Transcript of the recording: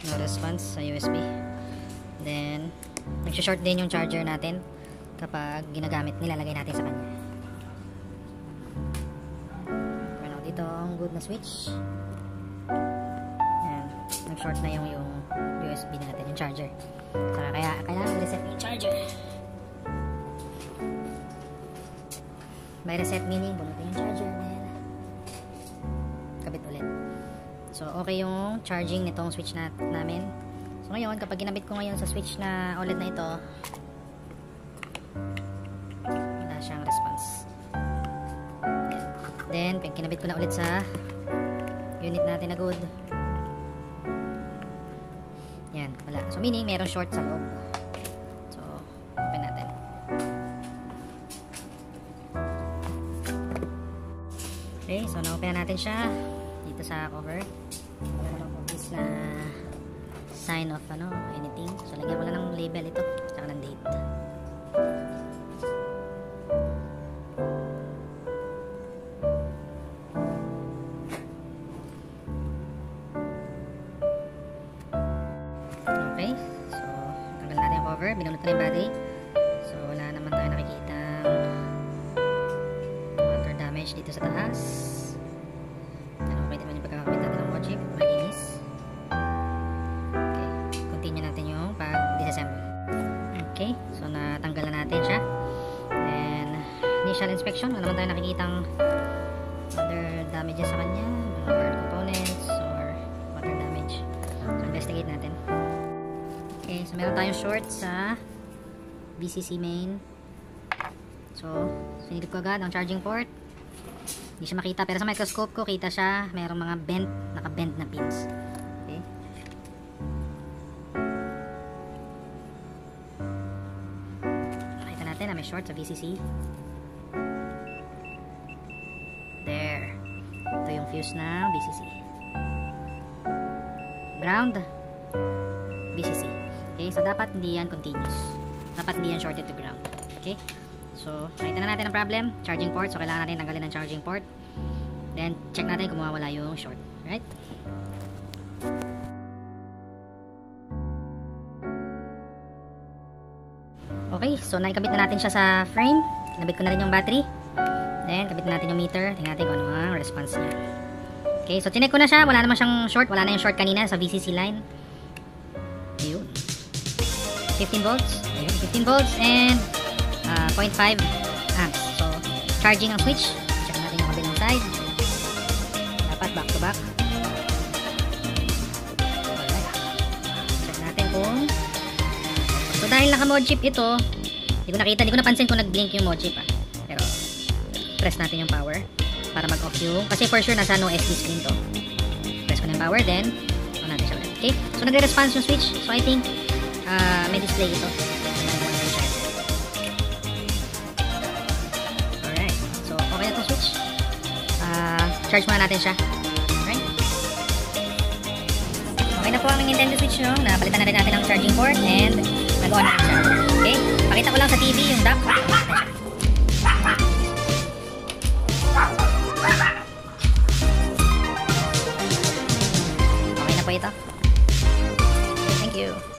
No response sa USB. Then, nag-short din yung charger natin kapag ginagamit, nilalagay natin sa kanya. Meron dito ang good na switch. Ayan, nag-short na yung USB natin, yung charger. So, kaya kailangan reset yung charger. May reset meaning, bunutin yung charger. Then, kabit ulit. So, okay yung charging nitong switch namin. So, ngayon, kapag ginabit ko ngayon sa switch na OLED na ito, wala siyang response. Then, pag kinabit ko na ulit sa unit natin na good. Yan, wala. So, meaning, meron short sa loob. So, open natin. Okay, so, na-open na natin siya dito sa cover. Wala namang obvious na sign of anything. So, lagyan ko lang ng label ito, tsaka ng date. Okay, so tanggal natin yung cover, binunot na yung battery. So, wala naman tayo nakikita water damage dito sa taas. Okay naman yung pagkakabit natin ng mod chip, malinis. Okay, continue natin yung pag-disassemble. Okay, so natanggal na natin siya. And initial inspection, wala naman tayo nakikitang other damages sa kanya, mga burn components or water damage. So, investigate natin. Okay, so meron tayong short sa VCC main. So, sinilip ko agad ang charging port. Hindi siya makita, pero sa microscope ko kita siya, merong mga bent, naka-bend na pins. Okay. Makita natin na may short sa VCC. There. Ito yung fuse ng VCC. Ground, VCC. Okay, so dapat hindi yan continuous. Dapat hindi yan shorted to ground. Okay? So, nakita na natin ang problem, charging port. So, kailangan natin tanggalin ang charging port. Then, check natin kung mawawala yung short. Right? Okay, so naikabit na natin siya sa frame. Kinabit ko na rin yung battery. Then, kabit na natin yung meter. Tingnan natin kung ano ang response niya. Okay, so chinek ko na siya. Wala naman siyang short. Wala na yung short kanina sa VCC line. Ayun. 15 volts. Ayun, 15 volts and 0.5 amps. So, charging ang switch. Check natin yung kabilang side. Dapat back to back. Alright. Check natin kung so, dahil naka mod chip ito, hindi ko nakita, hindi ko napansin kung nag-blink yung mod chip. Pero, press natin yung power para mag-off yung, kasi for sure nasa no SD screen to. Press ko na yung power, then on natin siya ulit. Okay? So, nagre-response yung switch. So, I think may display ito. Alright. So, okay na itong switch. Charge muna natin siya. Alright. Okay na po ang Nintendo Switch nyo. Napalitan na rin natin ang charging port and nag-on na siya. Okay? Pakita ko lang sa TV yung dock.